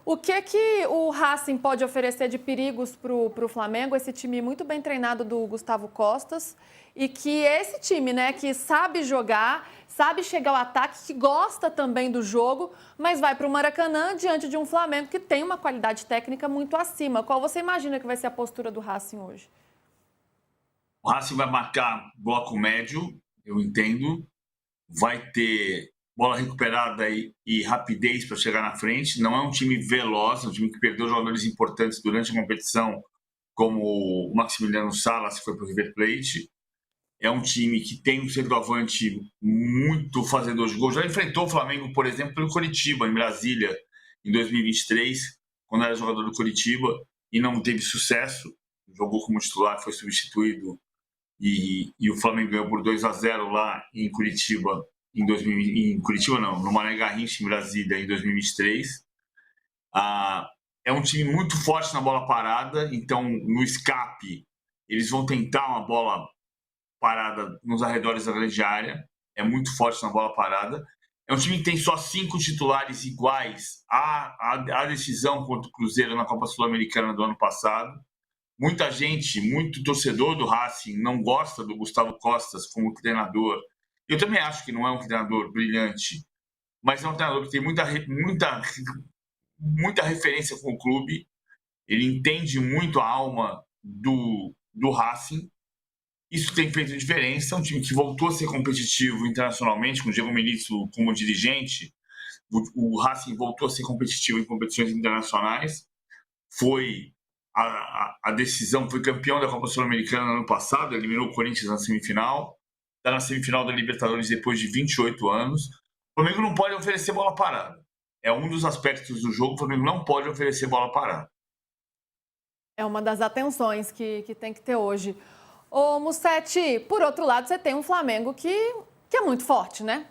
O que o Racing pode oferecer de perigos para o Flamengo? Esse time muito bem treinado do Gustavo Costas e que esse time, né, que sabe jogar, sabe chegar ao ataque, que gosta também do jogo, mas vai para o Maracanã diante de um Flamengo que tem uma qualidade técnica muito acima. Qual você imagina que vai ser a postura do Racing hoje? O Racing vai marcar bloco médio, eu entendo. Vai ter bola recuperada e rapidez para chegar na frente. Não é um time veloz, é um time que perdeu jogadores importantes durante a competição, como o Maximiliano Salas, que foi para o River Plate. É um time que tem um centroavante muito fazedor de gol. Já enfrentou o Flamengo, por exemplo, pelo Coritiba, em Brasília, em 2023, quando era jogador do Coritiba, e não teve sucesso. Jogou como titular, foi substituído e o Flamengo ganhou por 2-0 lá em Curitiba, em Curitiba não, no Mané Garrincha, em Brasília, em 2023. É um time muito forte na bola parada, então no escape eles vão tentar uma bola parada nos arredores da grande área, é muito forte na bola parada. É um time que tem só 5 titulares iguais à decisão contra o Cruzeiro na Copa Sul-Americana do ano passado. Muita gente, muito torcedor do Racing não gosta do Gustavo Costas como treinador. Eu também acho que não é um treinador brilhante, mas é um treinador que tem muita referência com o clube. Ele entende muito a alma do Racing. Isso tem feito diferença. É um time que voltou a ser competitivo internacionalmente, com o Diego Milito como dirigente. O Racing voltou a ser competitivo em competições internacionais. Foi a decisão, foi campeão da Copa Sul-Americana no ano passado, eliminou o Corinthians na semifinal, está na semifinal da Libertadores depois de 28 anos. O Flamengo não pode oferecer bola parada. É um dos aspectos do jogo, o Flamengo não pode oferecer bola parada. É uma das atenções que tem que ter hoje. Ô, Musetti, por outro lado, você tem um Flamengo que é muito forte, né?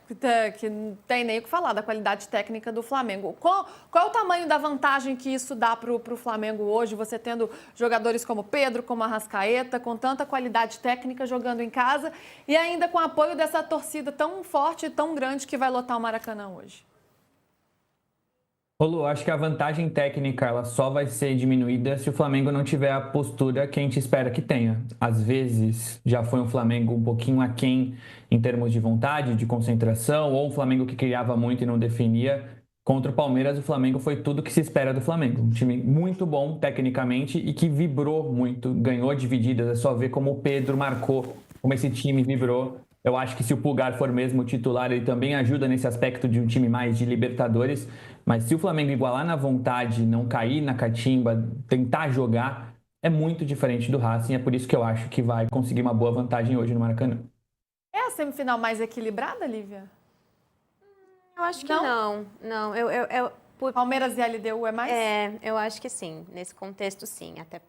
Que não tem nem o que falar da qualidade técnica do Flamengo. Qual é o tamanho da vantagem que isso dá para o Flamengo hoje, você tendo jogadores como Pedro, como Arrascaeta, com tanta qualidade técnica jogando em casa e ainda com o apoio dessa torcida tão forte e tão grande que vai lotar o Maracanã hoje? Ô Lu, acho que a vantagem técnica ela só vai ser diminuída se o Flamengo não tiver a postura que a gente espera que tenha. Às vezes já foi um Flamengo um pouquinho aquém em termos de vontade, de concentração, ou um Flamengo que criava muito e não definia. Contra o Palmeiras, o Flamengo foi tudo que se espera do Flamengo. Um time muito bom tecnicamente e que vibrou muito, ganhou divididas. É só ver como o Pedro marcou, como esse time vibrou. Eu acho que se o Pulgar for mesmo titular, ele também ajuda nesse aspecto de um time mais de Libertadores. Mas se o Flamengo igualar na vontade, não cair na catimba, tentar jogar, é muito diferente do Racing. É por isso que eu acho que vai conseguir uma boa vantagem hoje no Maracanã. É a semifinal mais equilibrada, Lívia? Eu acho que não. Não, Palmeiras e LDU é mais? Eu acho que sim. Nesse contexto, sim. Até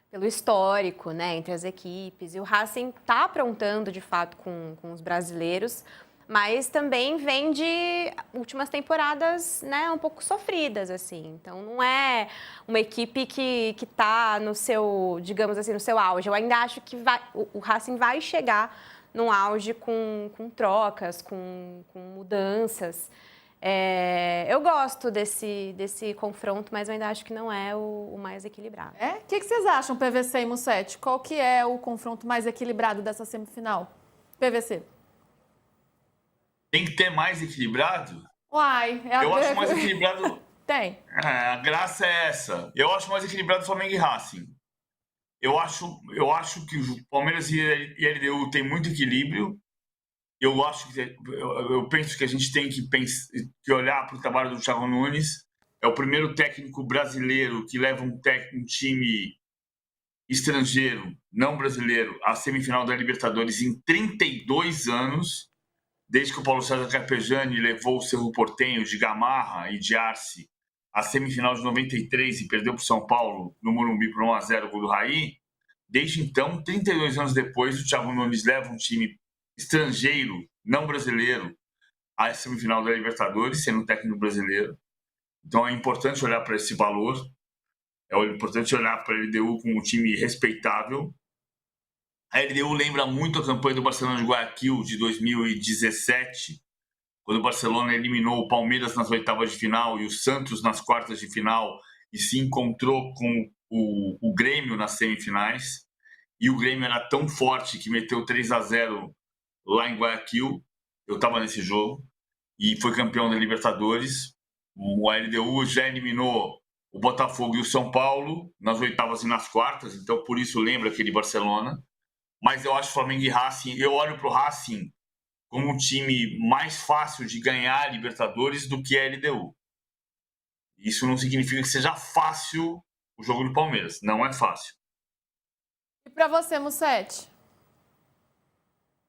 pelo histórico, né, entre as equipes. E o Racing está aprontando, de fato, com os brasileiros, mas também vem de últimas temporadas, né, um pouco sofridas, assim. Então, não é uma equipe que está no seu, digamos assim, no seu auge. Eu ainda acho que o Racing vai chegar num auge com trocas, com mudanças. Eu gosto desse confronto, mas eu ainda acho que não é o mais equilibrado. O que vocês acham, PVC e Musetti? Qual que é o confronto mais equilibrado dessa semifinal? PVC. Tem que ter mais equilibrado? Uai, eu acho mais equilibrado. Tem. A graça é essa. Eu acho mais equilibrado Flamengo e Racing. Eu acho que o Palmeiras e LDU tem muito equilíbrio. Eu penso que a gente tem que olhar para o trabalho do Thiago Nunes. É o primeiro técnico brasileiro que leva um time estrangeiro, não brasileiro, à semifinal da Libertadores em 32 anos, desde que o Paulo César Carpegiani levou o Cerro Porteño de Gamarra e de Arce à semifinal de 93 e perdeu para o São Paulo no Morumbi por 1-0 o gol do Raí. Desde então, 32 anos depois, o Thiago Nunes leva um time estrangeiro, não brasileiro, à semifinal da Libertadores, sendo técnico brasileiro. Então é importante olhar para esse valor, é importante olhar para a LDU como um time respeitável. A LDU lembra muito a campanha do Barcelona de Guayaquil de 2017, quando o Barcelona eliminou o Palmeiras nas oitavas de final e o Santos nas quartas de final e se encontrou com o Grêmio nas semifinais. E o Grêmio era tão forte que meteu 3-0 lá em Guayaquil. Eu estava nesse jogo e foi campeão da Libertadores. O LDU já eliminou o Botafogo e o São Paulo nas oitavas e nas quartas, então por isso lembra aquele Barcelona. Mas eu acho Flamengo e Racing, eu olho para o Racing como um time mais fácil de ganhar a Libertadores do que a LDU. Isso não significa que seja fácil o jogo do Palmeiras, não é fácil. E para você, Mussete?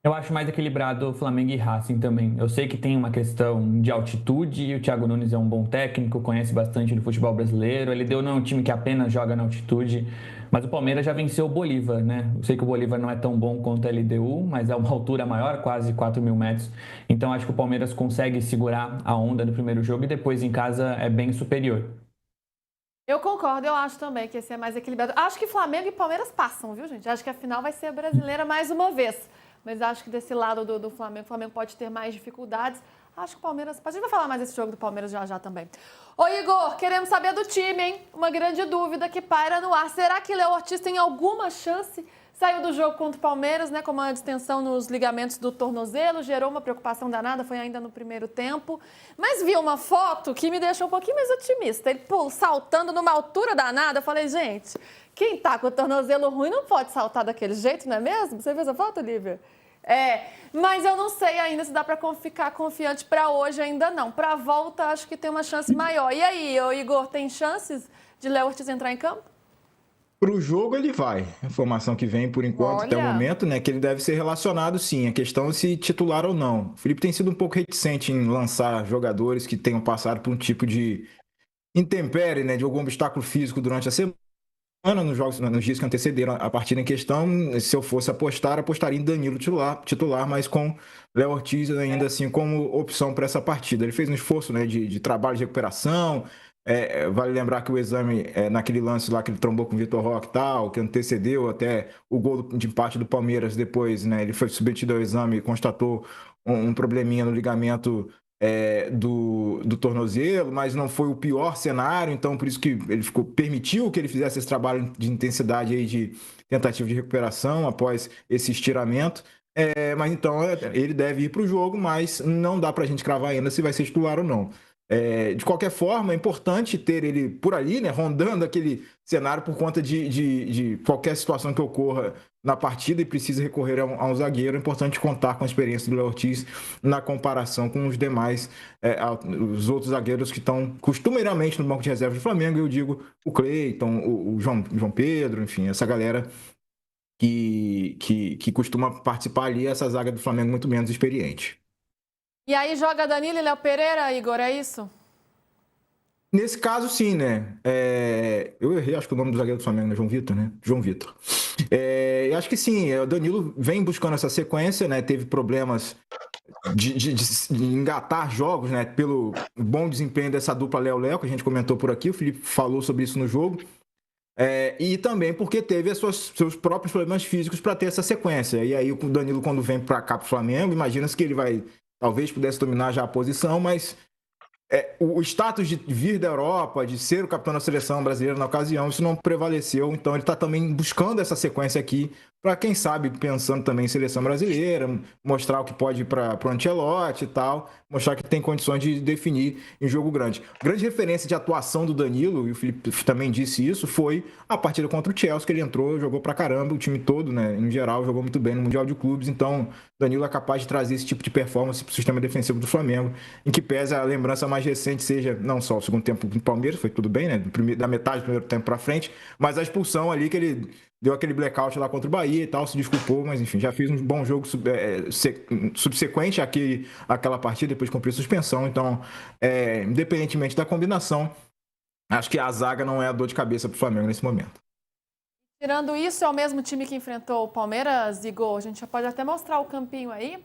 Eu acho mais equilibrado Flamengo e Racing também. Eu sei que tem uma questão de altitude, e o Thiago Nunes é um bom técnico, conhece bastante do futebol brasileiro. Ele deu não é um time que apenas joga na altitude, mas o Palmeiras já venceu o Bolívar, né? Eu sei que o Bolívar não é tão bom quanto a LDU, mas é uma altura maior, quase 4.000 metros. Então acho que o Palmeiras consegue segurar a onda no primeiro jogo e depois em casa é bem superior. Eu concordo, eu acho também que esse é mais equilibrado. Acho que Flamengo e Palmeiras passam, viu, gente? Acho que a final vai ser brasileira mais uma vez. Mas acho que desse lado do Flamengo, o Flamengo pode ter mais dificuldades. Acho que o Palmeiras... A gente vai falar mais desse jogo do Palmeiras já também. Ô, Igor, queremos saber do time, hein? Uma grande dúvida que paira no ar. Será que Léo Ortiz tem alguma chance? Saiu do jogo contra o Palmeiras, né, com uma distensão nos ligamentos do tornozelo, gerou uma preocupação danada, foi ainda no primeiro tempo. Mas vi uma foto que me deixou um pouquinho mais otimista. Ele saltando numa altura danada. Eu falei, gente, quem tá com o tornozelo ruim não pode saltar daquele jeito, não é mesmo? Você viu essa foto, Lívia? Mas eu não sei ainda se dá para ficar confiante para hoje, ainda não. Para a volta, acho que tem uma chance maior. E aí, Igor, tem chances de Léo Ortiz entrar em campo? Para o jogo ele vai. A informação que vem por enquanto, até o momento, né, que ele deve ser relacionado sim. A questão é se titular ou não. O Felipe tem sido um pouco reticente em lançar jogadores que tenham passado por um tipo de intempérie, né, de algum obstáculo físico durante a semana. Nos dias que antecederam a partida em questão, se eu fosse apostar, apostaria em Danilo titular, mas com Léo Ortiz ainda assim como opção para essa partida. Ele fez um esforço, né, de trabalho de recuperação. Vale lembrar que o exame, naquele lance lá que ele trombou com o Vitor Roque e tal, que antecedeu até o gol de empate do Palmeiras depois, né, ele foi submetido ao exame e constatou um probleminha no ligamento do tornozelo, mas não foi o pior cenário, então por isso que ele permitiu que ele fizesse esse trabalho de intensidade aí de tentativa de recuperação após esse estiramento. Mas então ele deve ir para o jogo, mas não dá para a gente cravar ainda se vai ser titular ou não. De qualquer forma, é importante ter ele por ali, né, rondando aquele cenário por conta de qualquer situação que ocorra na partida e precisa recorrer a um zagueiro. É importante contar com a experiência do Léo Ortiz na comparação com os demais, os outros zagueiros que estão costumeiramente no banco de reserva do Flamengo. Eu digo o Cleiton, o João Pedro, enfim, essa galera que costuma participar ali, essa zaga do Flamengo muito menos experiente. E aí joga Danilo e Léo Pereira, Igor, é isso? Nesse caso, sim, né? Eu errei, acho que o nome do zagueiro do Flamengo é João Vitor, né? João Vitor. Eu acho que sim, o Danilo vem buscando essa sequência, né? Teve problemas de engatar jogos, né? Pelo bom desempenho dessa dupla Léo-Léo, que a gente comentou por aqui, o Felipe falou sobre isso no jogo. E também porque teve seus próprios problemas físicos para ter essa sequência. E aí o Danilo, quando vem para cá para o Flamengo, imagina-se que ele vai... Talvez pudesse dominar já a posição, mas o status de vir da Europa, de ser o capitão da seleção brasileira na ocasião, isso não prevaleceu. Então ele está também buscando essa sequência aqui para, quem sabe, pensando também em seleção brasileira, mostrar o que pode para o Ancelotti e tal, mostrar que tem condições de definir em jogo grande. Grande referência de atuação do Danilo, e o Felipe também disse isso, foi a partida contra o Chelsea, que ele entrou, jogou pra caramba, o time todo, né, em geral, jogou muito bem no Mundial de Clubes. Então, Danilo é capaz de trazer esse tipo de performance para o sistema defensivo do Flamengo, em que pesa a lembrança mais recente seja não só o segundo tempo do Palmeiras, foi tudo bem, né, da metade do primeiro tempo para frente, mas a expulsão ali que ele deu aquele blackout lá contra o Bahia e tal, se desculpou, mas enfim, já fez um bom jogo subsequente àquela partida, depois de cumprir suspensão. Então, independentemente da combinação, acho que a zaga não é a dor de cabeça para o Flamengo nesse momento. Tirando isso, é o mesmo time que enfrentou o Palmeiras, Igor? A gente já pode até mostrar o campinho aí,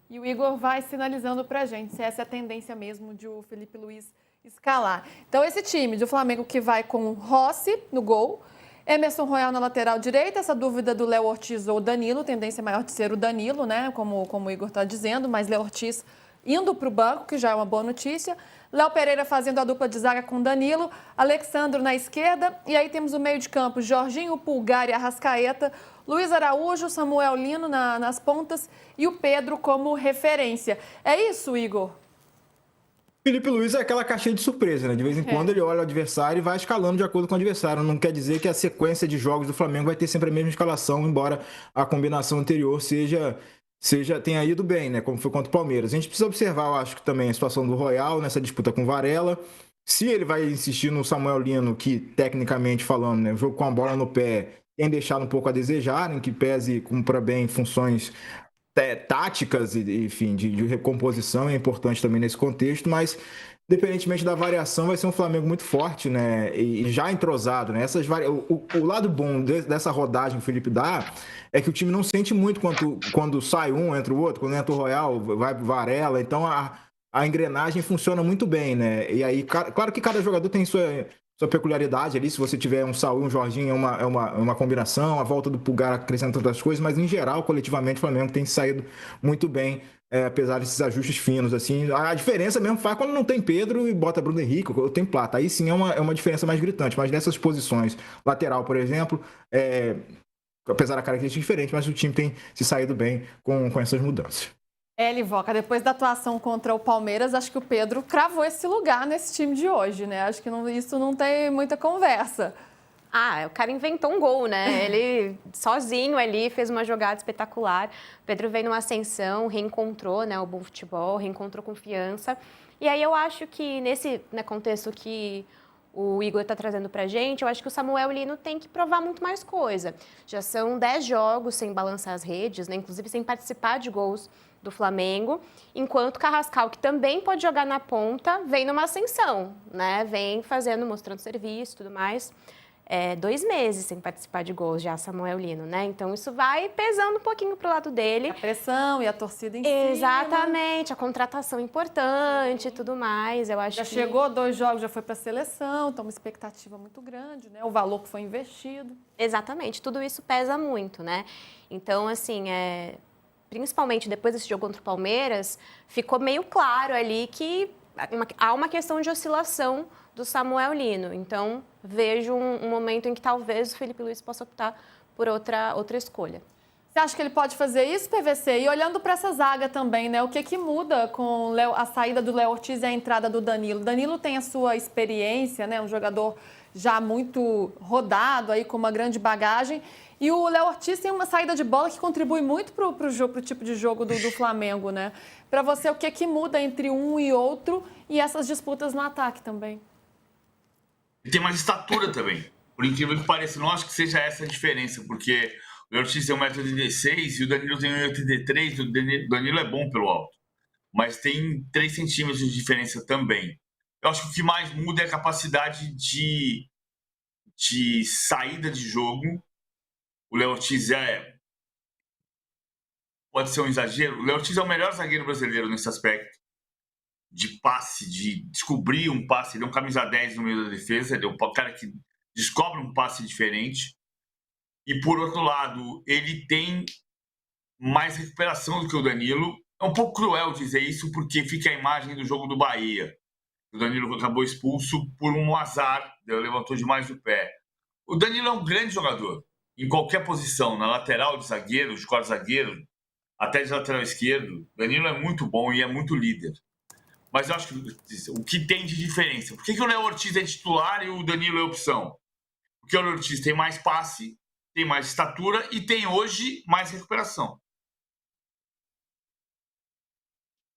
e o Igor vai sinalizando pra gente se essa é a tendência mesmo de o Felipe Luiz escalar. Então, esse time do Flamengo que vai com Rossi no gol, Emerson Royal na lateral direita, essa dúvida do Léo Ortiz ou Danilo, tendência maior de ser o Danilo, né? Como o Igor está dizendo, mas Léo Ortiz indo para o banco, que já é uma boa notícia. Léo Pereira fazendo a dupla de zaga com Danilo, Alexandro na esquerda. E aí temos o meio de campo, Jorginho, Pulgar e Arrascaeta, Luiz Araújo, Samuel Lino nas pontas e o Pedro como referência. É isso, Igor? Felipe Luiz é aquela caixinha de surpresa, né? De vez em quando ele olha o adversário e vai escalando de acordo com o adversário. Não quer dizer que a sequência de jogos do Flamengo vai ter sempre a mesma escalação, embora a combinação anterior tenha ido bem, né? Como foi contra o Palmeiras. A gente precisa observar, eu acho que também a situação do Royal nessa disputa com o Varela. Se ele vai insistir no Samuel Lino, que tecnicamente falando, né, o jogo com a bola no pé tem deixado um pouco a desejar, em que pese cumpra bem funções táticas e, enfim, de recomposição, é importante também nesse contexto, mas independentemente da variação, vai ser um Flamengo muito forte, né? E já entrosado, né? O lado bom dessa rodagem que o Felipe dá é que o time não sente muito quando sai um, entra o outro, quando entra o Royal, vai pro Varela, então a engrenagem funciona muito bem, né? E aí, claro que cada jogador tem sua peculiaridade ali, se você tiver um Saúl, um Jorginho, é uma combinação, a volta do Pulgar acrescenta outras coisas, mas em geral, coletivamente, o Flamengo tem saído muito bem, apesar desses ajustes finos, assim. A diferença mesmo faz quando não tem Pedro e bota Bruno Henrique, ou tem Plata, aí sim é uma diferença mais gritante, mas nessas posições, lateral, por exemplo, apesar da característica diferente, mas o time tem se saído bem com essas mudanças. Livoca, depois da atuação contra o Palmeiras, acho que o Pedro cravou esse lugar nesse time de hoje, né? Acho que isso não tem muita conversa. O cara inventou um gol, né? Ele sozinho ali fez uma jogada espetacular. O Pedro veio numa ascensão, reencontrou, né, o bom futebol, reencontrou confiança. E aí eu acho que nesse, né, contexto que o Igor está trazendo para a gente, eu acho que o Samuel Lino tem que provar muito mais coisa. Já são 10 jogos sem balançar as redes, né? Inclusive sem participar de gols do Flamengo, enquanto o Carrascal, que também pode jogar na ponta, vem numa ascensão, né? Vem mostrando serviço e tudo mais. 2 meses sem participar de gols já, Samuel Lino, né? Então isso vai pesando um pouquinho pro lado dele. A pressão e a torcida em Exatamente, a contratação importante e tudo mais. Eu acho já chegou 2 jogos, já foi para a seleção, então uma expectativa muito grande, né? O valor que foi investido. Exatamente, tudo isso pesa muito, né? Então, assim, principalmente depois desse jogo contra o Palmeiras, ficou meio claro ali que há uma questão de oscilação do Samuel Lino. Então, vejo um momento em que talvez o Felipe Luiz possa optar por outra escolha. Você acha que ele pode fazer isso, PVC? E olhando para essa zaga também, né? O que muda com a saída do Léo Ortiz e a entrada do Danilo? Danilo tem a sua experiência, né? Um jogador já muito rodado, aí com uma grande bagagem. E o Léo Ortiz tem uma saída de bola que contribui muito para o tipo de jogo do Flamengo, né? Para você, o que muda entre um e outro e essas disputas no ataque também? Ele tem mais estatura também. Por incrível que pareça, não acho que seja essa a diferença, porque o Léo Ortiz tem 1,86 m e o Danilo tem 1,83 m. O Danilo é bom pelo alto, mas tem 3 centímetros de diferença também. Eu acho que o que mais muda é a capacidade de saída de jogo. O Léo Ortiz pode ser um exagero. O Léo Ortiz é o melhor zagueiro brasileiro nesse aspecto de passe, de descobrir um passe. Ele é um camisa 10 no meio da defesa, ele é um cara que descobre um passe diferente. E, por outro lado, ele tem mais recuperação do que o Danilo. É um pouco cruel dizer isso, porque fica a imagem do jogo do Bahia. O Danilo acabou expulso por um azar, levantou demais o pé. O Danilo é um grande jogador, em qualquer posição, na lateral de zagueiro, de quarto zagueiro, até de lateral esquerdo. O Danilo é muito bom e é muito líder. Mas eu acho que o que tem de diferença? Por que o Léo Ortiz é titular e o Danilo é opção? Porque o Léo Ortiz tem mais passe, tem mais estatura e tem hoje mais recuperação.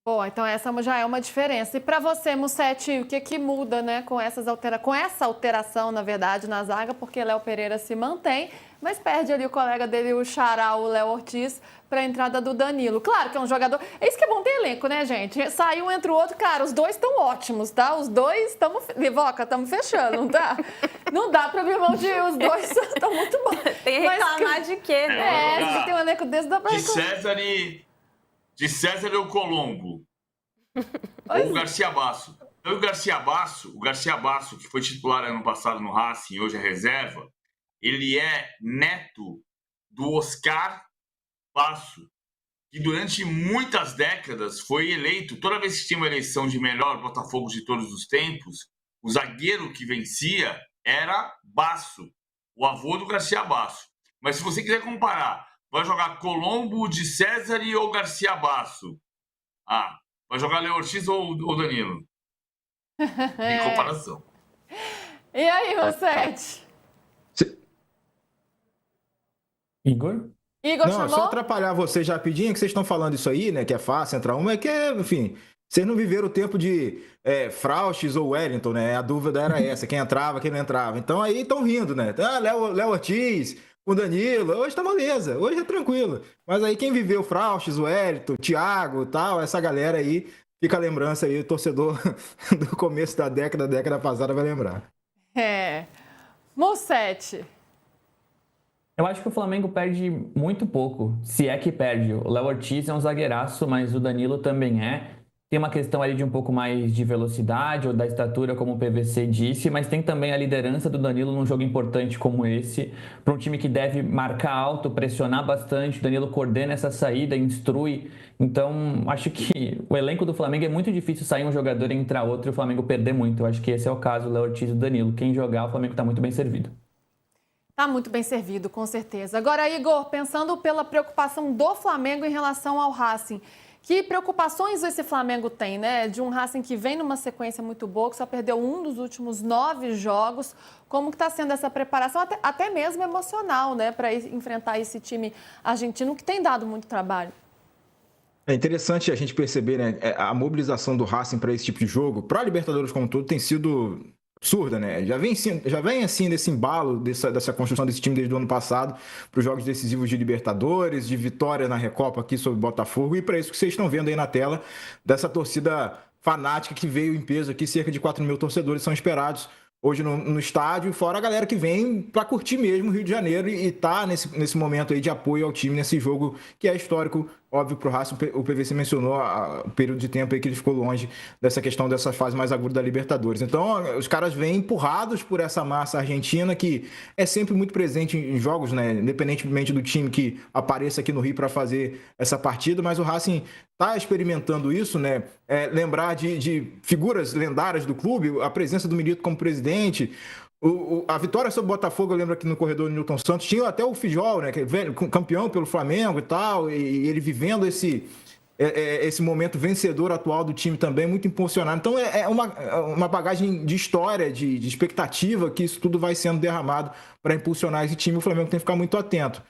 Bom, então essa já é uma diferença. E para você, Mussetti, o que muda, né, com essa alteração, na verdade, na zaga? Porque Léo Pereira se mantém, mas perde ali o colega dele, o xará, o Léo Ortiz, para a entrada do Danilo. Claro que é um jogador... É isso que é bom ter elenco, né, gente? Sai um entre o outro, cara, os dois estão ótimos, tá? Os dois estamos... Livoca, estamos fechando, não tá? Não dá para abrir mão de... Os dois estão muito bons. Tem que reclamar de quê, né? Se tem um elenco desse, dá para reclamar. De César e o Colombo. Ou o Garcia Basso. Então, o Garcia Basso, que foi titular ano passado no Racing e hoje é reserva, ele é neto do Oscar Basso, que durante muitas décadas foi eleito, toda vez que tinha uma eleição de melhor Botafogo de todos os tempos, o zagueiro que vencia era Basso, o avô do Garcia Basso. Mas se você quiser comparar, vai jogar Colombo de César ou Garcia Basso? Vai jogar Léo Ortiz ou Danilo? Em comparação. E aí, Mussete? Igor? Igor Não, chamou? é só atrapalhar vocês rapidinho, que vocês estão falando isso aí, né? Que é fácil entrar uma, é que, enfim, vocês não viveram o tempo de Frauches ou Wellington, né? A dúvida era essa, quem entrava, quem não entrava. Então aí estão rindo, né? Léo Ortiz, o Danilo, hoje tá moleza, hoje é tranquilo. Mas aí quem viveu Frauches, Wellington, Thiago e tal, essa galera aí, fica a lembrança aí, o torcedor do começo da década passada vai lembrar. Mussete. Eu acho que o Flamengo perde muito pouco, se é que perde. O Léo Ortiz é um zagueiraço, mas o Danilo também é. Tem uma questão ali de um pouco mais de velocidade ou da estatura, como o PVC disse, mas tem também a liderança do Danilo num jogo importante como esse, para um time que deve marcar alto, pressionar bastante. O Danilo coordena essa saída, instrui. Então, acho que o elenco do Flamengo é muito difícil sair um jogador e entrar outro e o Flamengo perder muito. Eu acho que esse é o caso, o Léo Ortiz e o Danilo. Quem jogar, o Flamengo está muito bem servido. Tá muito bem servido, com certeza. Agora, Igor, pensando pela preocupação do Flamengo em relação ao Racing, que preocupações esse Flamengo tem, né? De um Racing que vem numa sequência muito boa, que só perdeu um dos últimos 9 jogos. Como que está sendo essa preparação, até mesmo emocional, né? Para enfrentar esse time argentino que tem dado muito trabalho. É interessante a gente perceber, né? A mobilização do Racing para esse tipo de jogo, para a Libertadores como um todo, tem sido absurda, né? Já vem assim desse embalo, dessa construção desse time desde o ano passado, para os jogos decisivos de Libertadores, de vitória na Recopa aqui sobre o Botafogo, e para isso que vocês estão vendo aí na tela, dessa torcida fanática que veio em peso aqui, cerca de 4 mil torcedores são esperados hoje no estádio, fora a galera que vem para curtir mesmo o Rio de Janeiro e tá nesse momento aí de apoio ao time nesse jogo que é histórico, óbvio, para o Racing. O PVC mencionou o período de tempo aí que ele ficou longe dessa questão dessa fase mais aguda da Libertadores. Então, os caras vêm empurrados por essa massa argentina que é sempre muito presente em jogos, né? Independentemente do time que apareça aqui no Rio para fazer essa partida, mas o Racing está experimentando isso, né? Lembrar de figuras lendárias do clube, a presença do Milito como presidente. A vitória sobre o Botafogo, eu lembro aqui no corredor do Newton Santos, tinha até o Fijol, né, que é campeão pelo Flamengo e tal, e ele vivendo esse momento vencedor atual do time também, muito emocionado. Então é uma bagagem de história, de expectativa, que isso tudo vai sendo derramado para impulsionar esse time. O Flamengo tem que ficar muito atento.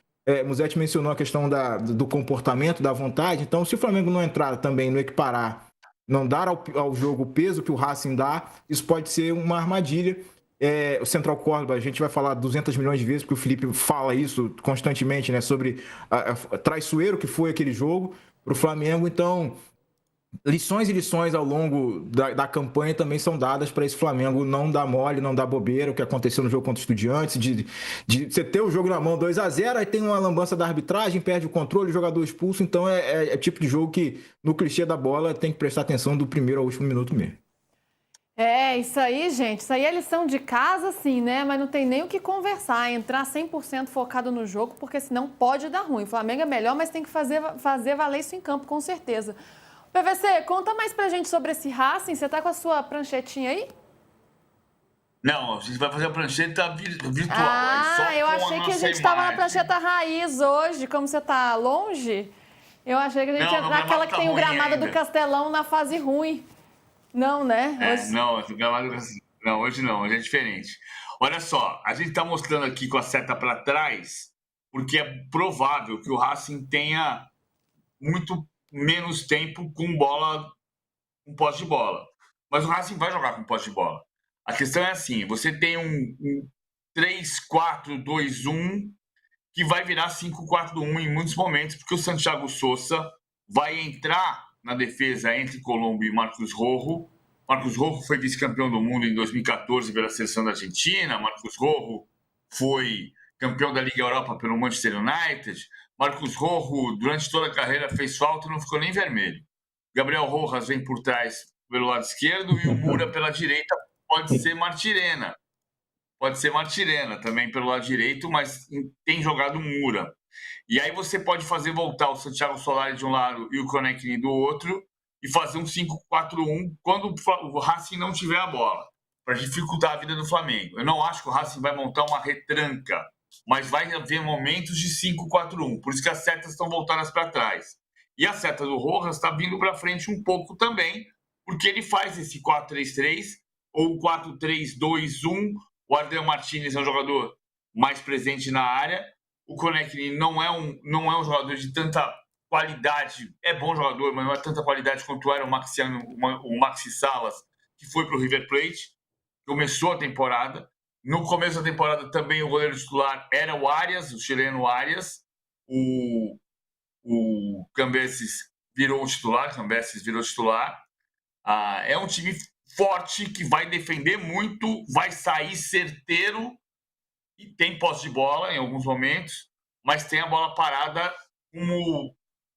Musetti mencionou a questão do comportamento, da vontade. Então, se o Flamengo não entrar também no equiparar, não dar ao jogo o peso que o Racing dá, isso pode ser uma armadilha. O Central Córdoba, a gente vai falar 200 milhões de vezes, porque o Felipe fala isso constantemente, né, sobre a traiçoeiro que foi aquele jogo para o Flamengo. Então, lições e lições ao longo da campanha também são dadas para esse Flamengo não dar mole, não dar bobeira, o que aconteceu no jogo contra o Estudiantes, de você ter o jogo na mão 2-0, aí tem uma lambança da arbitragem, perde o controle, o jogador expulso. Então é tipo de jogo que, no clichê da bola, tem que prestar atenção do primeiro ao último minuto mesmo. Isso aí, gente, isso aí é lição de casa, sim, né? Mas não tem nem o que conversar, entrar 100% focado no jogo, porque senão pode dar ruim. O Flamengo é melhor, mas tem que fazer valer isso em campo, com certeza. PVC, conta mais pra gente sobre esse Racing, você tá com a sua pranchetinha aí? Não, a gente vai fazer a prancheta virtual. Eu achei que a gente estava na prancheta raiz hoje, como você tá longe, eu achei que a gente ia naquela que tem o gramado do Castelão na fase ruim. Não, né? Não, hoje não, hoje é diferente. Olha só, a gente está mostrando aqui com a seta para trás, porque é provável que o Racing tenha muito menos tempo com bola, com posse de bola. Mas o Racing vai jogar com posse de bola. A questão é assim, você tem um 3-4-2-1 que vai virar 5-4-1 em muitos momentos, porque o Santiago Sousa vai entrar na defesa entre Colombo e Marcos Rojo. Marcos Rojo foi vice-campeão do mundo em 2014 pela seleção da Argentina. Marcos Rojo foi campeão da Liga Europa pelo Manchester United. Marcos Rojo, durante toda a carreira, fez falta e não ficou nem vermelho. Gabriel Rojas vem por trás pelo lado esquerdo e o Moura pela direita. Pode ser Martirena também pelo lado direito, mas tem jogado Moura. E aí você pode fazer voltar o Santiago Solari de um lado e o Konechny do outro e fazer um 5-4-1 quando o Racing não tiver a bola, para dificultar a vida do Flamengo. Eu não acho que o Racing vai montar uma retranca, mas vai haver momentos de 5-4-1. Por isso que as setas estão voltadas para trás. E a seta do Rojas está vindo para frente um pouco também, porque ele faz esse 4-3-3 ou 4-3-2-1. O Adrian Martínez é um jogador mais presente na área. O Konechny não é um jogador de tanta qualidade. É bom jogador, mas não é tanta qualidade quanto era o Maxi Salas, que foi para o River Plate. Começou a temporada. No começo da temporada também o goleiro titular era o Arias, o chileno Arias. O Cambeses virou titular. É um time forte que vai defender muito, vai sair certeiro e tem posse de bola em alguns momentos, mas tem a bola parada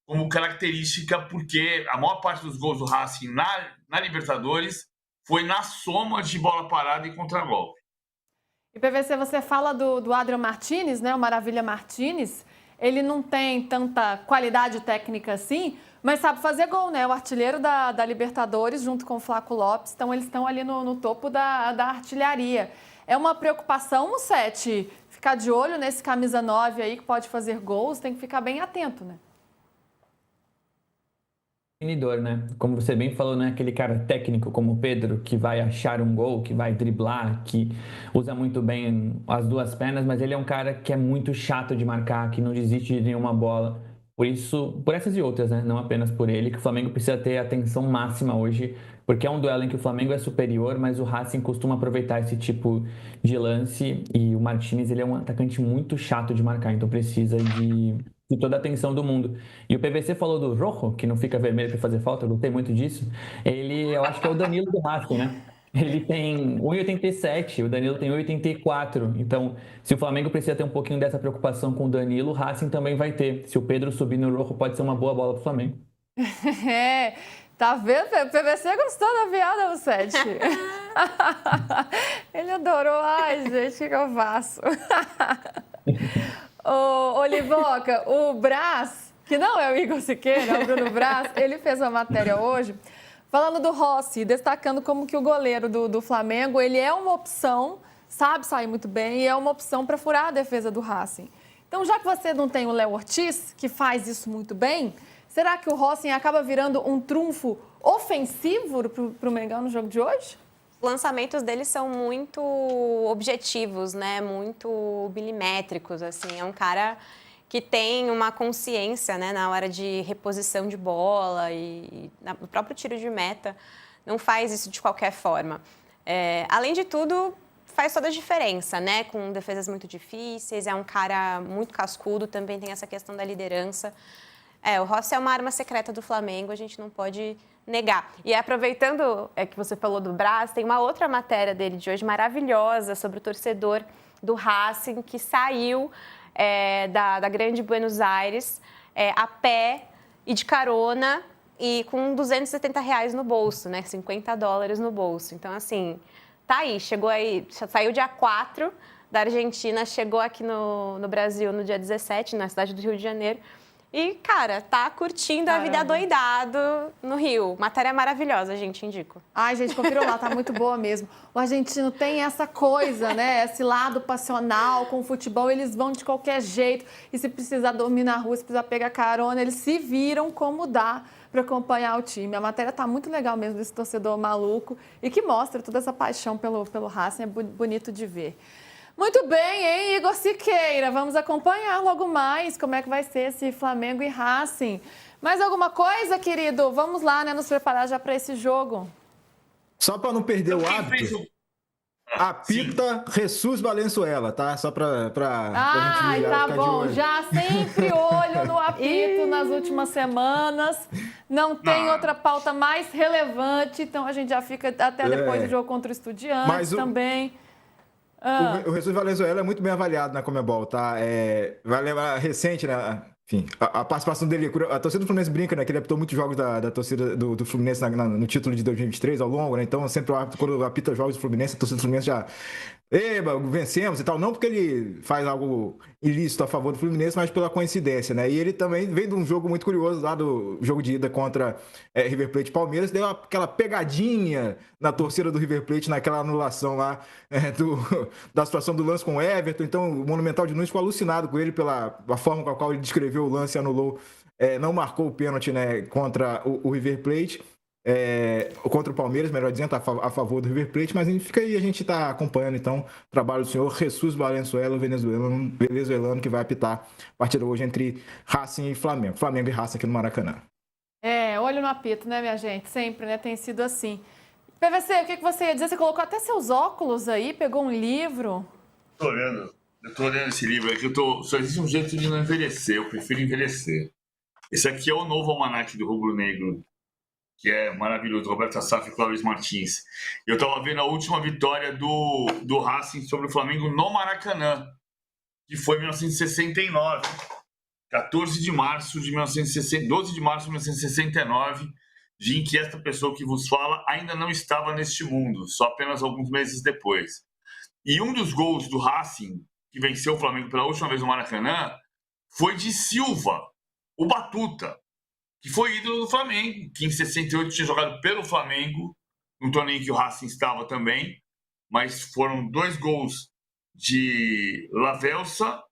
como característica, porque a maior parte dos gols do Racing na Libertadores foi na soma de bola parada e contragolpe. E PVC, você fala do Adrian Martínez, né? O Maravilha Martínez. Ele não tem tanta qualidade técnica assim, mas sabe fazer gol, né? O artilheiro da Libertadores, junto com o Flaco Lopes. Então, eles estão ali no topo da artilharia. É uma preocupação, Mussetti, ficar de olho nesse camisa 9 aí que pode fazer gols, tem que ficar bem atento, né? Definidor, né? Como você bem falou, não é aquele cara técnico como o Pedro, que vai achar um gol, que vai driblar, que usa muito bem as duas pernas, mas ele é um cara que é muito chato de marcar, que não desiste de nenhuma bola. Por essas e outras, né? Não apenas por ele, que o Flamengo precisa ter atenção máxima hoje, porque é um duelo em que o Flamengo é superior, mas o Racing costuma aproveitar esse tipo de lance, e o Martínez, ele é um atacante muito chato de marcar, então precisa de toda a atenção do mundo. E o PVC falou do Rojo, que não fica vermelho para fazer falta, eu gostei muito disso. Eu acho que é o Danilo do Racing, né? Ele tem 1,87, o Danilo tem 1,84. Então, se o Flamengo precisa ter um pouquinho dessa preocupação com o Danilo, o Racing também vai ter. Se o Pedro subir no Rojo, pode ser uma boa bola para o Flamengo. É, tá vendo? O PVC gostou da piada, Mussetti. Ele adorou. Ai, gente, o que eu faço? Ô, Livoca, o Brás, que não é o Igor Siqueira, é o Bruno Brás, ele fez uma matéria hoje falando do Rossi, destacando como que o goleiro do Flamengo, ele é uma opção, sabe sair muito bem, e é uma opção para furar a defesa do Racing. Então, já que você não tem o Léo Ortiz, que faz isso muito bem, será que o Rossi acaba virando um trunfo ofensivo para o Mengão no jogo de hoje? Os lançamentos dele são muito objetivos, né? Muito milimétricos, assim. É um cara que tem uma consciência, né, na hora de reposição de bola e no próprio tiro de meta. Não faz isso de qualquer forma. Além de tudo, faz toda a diferença, né? Com defesas muito difíceis, é um cara muito cascudo, também tem essa questão da liderança. O Rossi é uma arma secreta do Flamengo, a gente não pode negar. E aproveitando que você falou do Brás, tem uma outra matéria dele de hoje maravilhosa sobre o torcedor do Racing que saiu da Grande Buenos Aires a pé e de carona e com R$270 no bolso, né? $50 no bolso. Então, assim, tá aí, saiu dia 4 da Argentina, chegou aqui no Brasil no dia 17, na cidade do Rio de Janeiro. E, cara, tá curtindo a vida doidado no Rio. Matéria maravilhosa, gente, indico. Ai, gente, confiram lá, tá muito boa mesmo. O argentino tem essa coisa, né? Esse lado passional com o futebol, eles vão de qualquer jeito. E se precisar dormir na rua, se precisar pegar carona, eles se viram como dá para acompanhar o time. A matéria tá muito legal mesmo desse torcedor maluco e que mostra toda essa paixão pelo Racing, é bonito de ver. Muito bem, hein, Igor Siqueira? Vamos acompanhar logo mais como é que vai ser esse Flamengo e Racing. Mais alguma coisa, querido? Vamos lá, né, nos preparar já para esse jogo. Só para não perder o hábito, apita Jesus Valenzuela, tá? Só para gente ligar, tá bom. Já sempre olho no apito nas últimas semanas. Não tem outra pauta mais relevante, então a gente já fica até depois do jogo contra o Estudiantes também. O Jesus Valenzuela é muito bem avaliado na Conmebol, tá? Vai lembrar recente, né? Enfim, a participação dele, a torcida do Fluminense brinca, né? Que ele apitou muitos jogos da torcida do Fluminense no título de 2023 ao longo, né? Então, sempre quando apita jogos do Fluminense, a torcida do Fluminense já Eba, vencemos e tal, não porque ele faz algo ilícito a favor do Fluminense, mas pela coincidência, né? E ele também vem de um jogo muito curioso lá do jogo de ida contra River Plate e Palmeiras, deu aquela pegadinha na torcida do River Plate naquela anulação lá da situação do lance com o Everton. Então o Monumental de Nunes ficou alucinado com ele pela forma com a qual ele descreveu o lance e anulou, não marcou o pênalti, né, contra o River Plate. Contra o Palmeiras, melhor dizendo, a favor do River Plate, mas fica aí, a gente está acompanhando então o trabalho do senhor Jesus Valenzuela, venezuelano, que vai apitar a partida hoje entre Racing e Flamengo. Flamengo e Racing aqui no Maracanã. Olho no apito, né, minha gente? Sempre, né? Tem sido assim. PVC, o que você ia dizer? Você colocou até seus óculos aí, pegou um livro. Eu tô olhando esse livro aqui, só existe um jeito de não envelhecer, eu prefiro envelhecer. Esse aqui é o novo almanaque do Rubro Negro, que é maravilhoso, Roberto Assaf e Cláudio Martins. Eu estava vendo a última vitória do Racing sobre o Flamengo no Maracanã, que foi em 1969, 12 de março de 1969, dia em que esta pessoa que vos fala ainda não estava neste mundo, só apenas alguns meses depois. E um dos gols do Racing, que venceu o Flamengo pela última vez no Maracanã, foi de Silva, o Batuta, que foi ídolo do Flamengo, que em 68 tinha jogado pelo Flamengo, no torneio que o Racing estava também, mas foram 2 gols de Lavelsa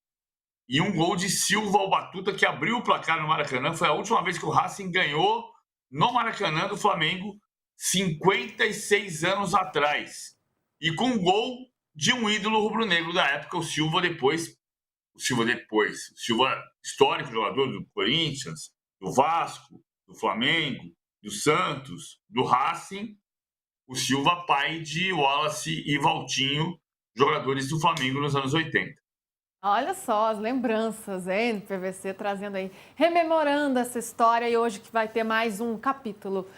e um gol de Silva ao Batuta, que abriu o placar no Maracanã. Foi a última vez que o Racing ganhou no Maracanã do Flamengo, 56 anos atrás. E com um gol de um ídolo rubro-negro da época, o Silva, histórico jogador do Corinthians, do Vasco, do Flamengo, do Santos, do Racing, o Silva, pai de Wallace e Valtinho, jogadores do Flamengo nos anos 80. Olha só as lembranças, hein, do PVC trazendo aí, rememorando essa história e hoje que vai ter mais um capítulo.